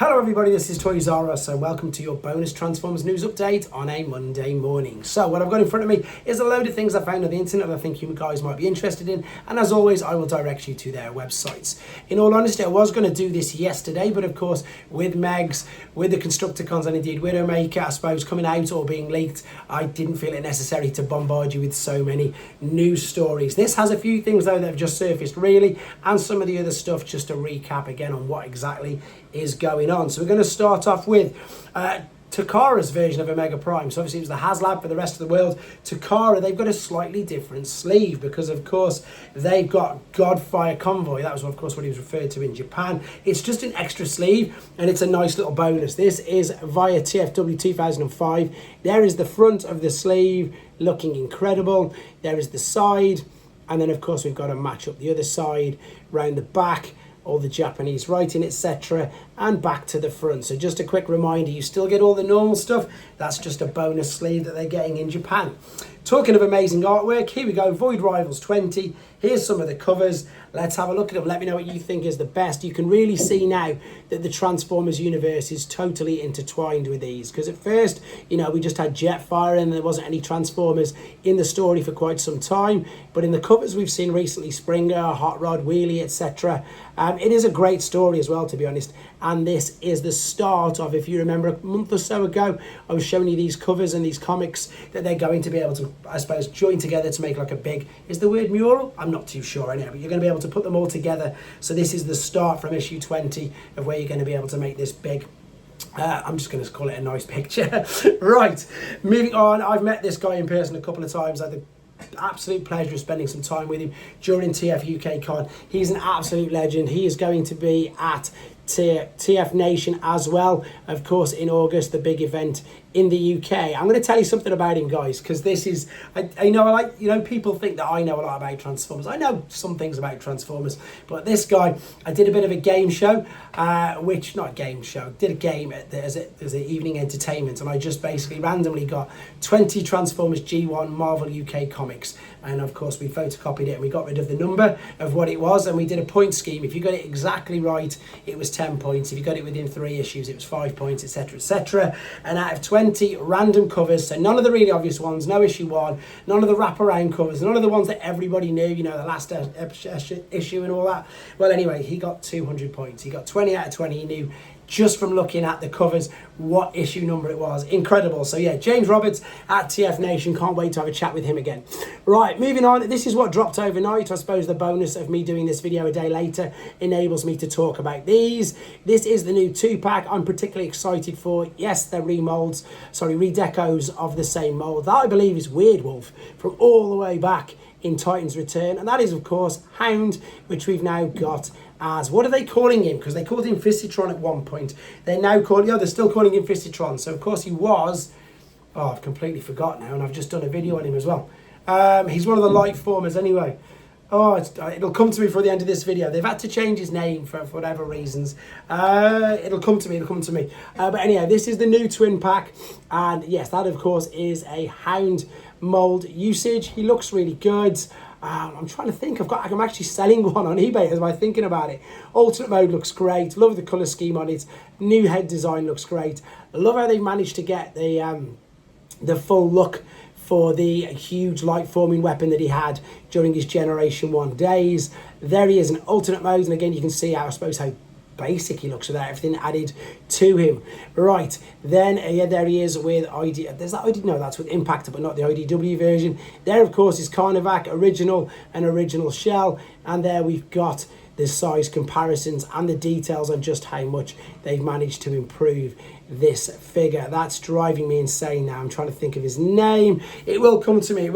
Hello everybody, this is Toys R Us, so welcome to your bonus Transformers news update on a Monday morning. So what I've got in front of me is a load of things I found on the internet that I think you guys might be interested in, and as always I will direct you to their websites. In all honesty, I was going to do this yesterday, but of course with Megs, with the Constructicons and indeed Widowmaker, I suppose, coming out or being leaked, I didn't feel it necessary to bombard you with so many news stories. This has a few things though that have just surfaced really, and some of the other stuff just to recap again on what exactly is going on. So we're going to start off with Takara's version of Omega Prime. So obviously it was the haslab for the rest of the world. Takara, they've got a slightly different sleeve because of course they've got Godfire Convoy. That was of course what he was referred to in Japan. It's just an extra sleeve and it's a nice little bonus. This is via TFW 2005. There is the front of the sleeve looking incredible. There is the side, and then of course we've got to match up the other side round the back, all the Japanese writing, etc., and back to the front. So just a quick reminder, you still get all the normal stuff. That's just a bonus sleeve that they're getting in Japan. Talking of amazing artwork, here we go, Void Rivals 20. Here's some of the covers. Let's have a look at them. Let me know what you think is the best. You can really see now that the Transformers universe is totally intertwined with these. Because at first, you know, we just had Jetfire and there wasn't any Transformers in the story for quite some time. But in the covers we've seen recently, Springer, Hot Rod, Wheelie, etc. It is a great story as well, to be honest. And this is the start of, if you remember a month or so ago, I was showing you these covers and these comics that they're going to be able to, I suppose, join together to make like a big, is the word mural? I'm not too sure anyhow, but you're going to be able to put them all together. So this is the start from issue 20 of where you're going to be able to make this big. I'm just going to call it a nice picture. Right, moving on. I've met this guy in person a couple of times. I had the absolute pleasure of spending some time with him during TF UK Con. He's an absolute legend. He is going to be at TFNation as well, of course, in August, the big event in the UK. I'm going to tell you something about him, guys, because this is, I know people think that I know a lot about Transformers. I know some things about Transformers, but this guy, I did a bit of a game show, did a game as an evening entertainment, and I just basically randomly got 20 Transformers G1 Marvel UK comics, and of course we photocopied it and we got rid of the number of what it was, and we did a point scheme. If you got it exactly right, it was 10 points. If you got it within 3 issues, it was 5 points, etc., etc. And out of 20 random covers, so none of the really obvious ones, no issue 1, none of the wraparound covers, none of the ones that everybody knew, you know, the last issue and all that. Well, anyway, he got 200 points. He got 20 out of 20. He knew just from looking at the covers what issue number it was. Incredible. So yeah, James Roberts at TFNation. Can't wait to have a chat with him again. Right, moving on. This is what dropped overnight. I suppose the bonus of me doing this video a day later enables me to talk about these. This is the new 2-pack. I'm particularly excited for. Yes, they're redecos of the same mold. That I believe is Weird Wolf from all the way back in Titan's Return, and that is of course Hound, which we've now got as, what are they calling him? Because they called him Fisitron at one point. They're now calling, they're still calling him Fisitron. So of course he was, I've completely forgot now, and I've just done a video on him as well. He's one of the light formers anyway. It'll come to me for the end of this video. They've had to change his name for whatever reasons. It'll come to me. But anyhow, this is the new twin pack, and yes, that of course is a Hound mold usage. He looks really good. I'm trying to think. I'm actually selling one on eBay as I'm thinking about it. Alternate mode looks great. Love the colour scheme on it. New head design looks great. I love how they managed to get the full look for the huge light forming weapon that he had during his Generation 1 days. There he is in alternate mode, and again you can see how, I suppose, how basic he looks without everything added to him. Right, then there he is with ID. There's that ID, no, that's with Impactor, but not the IDW version. There of course is Carnivac original and original shell, and there we've got the size comparisons and the details on just how much they've managed to improve this figure. That's driving me insane now. I'm trying to think of his name. It will come to me.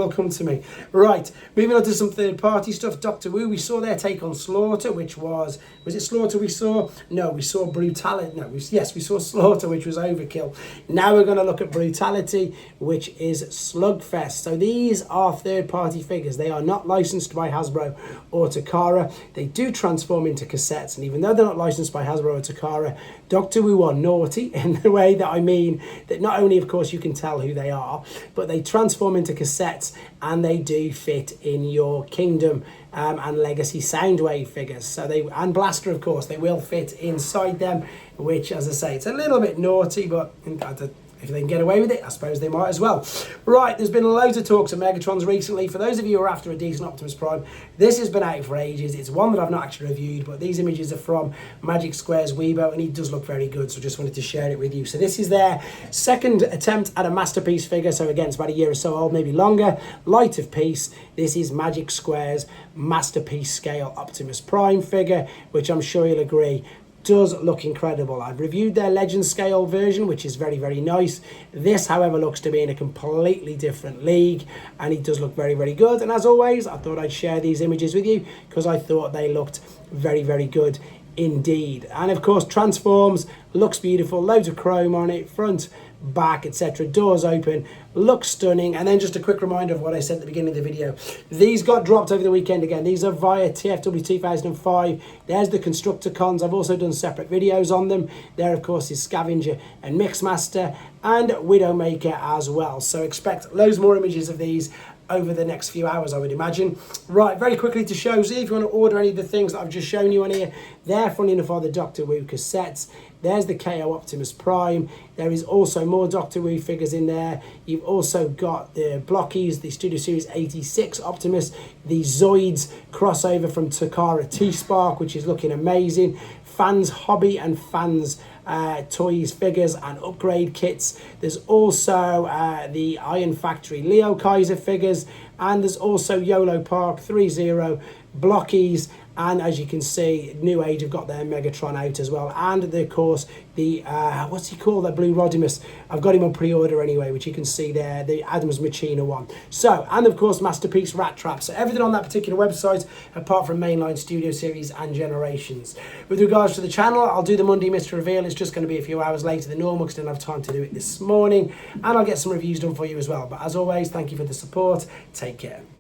Right, moving on to some third-party stuff. Doctor Who, we saw their take on Slaughter, which was it Slaughter we saw? No, we saw Brutality. No, we saw Slaughter, which was Overkill. Now we're going to look at Brutality, which is Slugfest. So these are third-party figures. They are not licensed by Hasbro or Takara. They do transform into cassettes, and even though they're not licensed by Hasbro or Takara, Doctor Who are naughty, and the way that I mean that not only, of course, you can tell who they are, but they transform into cassettes and they do fit in your Kingdom and Legacy Soundwave figures. So and Blaster, of course, they will fit inside them, which, as I say, it's a little bit naughty, but if they can get away with it, I suppose they might as well. Right, there's been loads of talks of Megatrons recently. For those of you who are after a decent Optimus Prime, this has been out for ages. It's one that I've not actually reviewed, but these images are from Magic Square's Weibo, and he does look very good, so just wanted to share it with you. So this is their second attempt at a Masterpiece figure, so again, it's about a year or so old, maybe longer. Light of Peace. This is Magic Square's Masterpiece scale Optimus Prime figure, which I'm sure you'll agree does look incredible. I've reviewed their Legend scale version, which is very, very nice. This, however, looks to be in a completely different league, and it does look very, very good. And as always, I thought I'd share these images with you because I thought they looked very, very good indeed. And of course, transforms, looks beautiful, loads of chrome on it, front, back, etc. Doors open, looks stunning. And then just a quick reminder of what I said at the beginning of the video. These got dropped over the weekend again. These are via TFW 2005. There's the Constructicons. I've also done separate videos on them. There, of course, is Scavenger and Mixmaster and Widowmaker as well. So expect loads more images of these over the next few hours, I would imagine. Right, very quickly to show you, if you want to order any of the things that I've just shown you on here, there, funny enough, are the Doctor Who cassettes. There's the KO Optimus Prime. There is also more Doctor Who figures in there. You've also got the Blockies, the Studio Series 86 Optimus, the Zoids crossover from Takara T-Spark, which is looking amazing. Fans Hobby and Fans Toys figures and upgrade kits. There's also the Iron Factory Leo Kaiser figures, and there's also YOLO Park 3-0 Blockies, and as you can see, New Age have got their Megatron out as well, and of course the what's he called, that blue Rodimus, I've got him on pre-order anyway, which you can see there, the Adams Machina one. So, and of course Masterpiece Rat Trap. So everything on that particular website apart from mainline Studio Series and Generations. With regards to the channel, I'll do the Monday Mystery Reveal. It's just going to be a few hours later than normal because I didn't have time to do it this morning, and I'll get some reviews done for you as well. But as always, thank you for the support. Take care.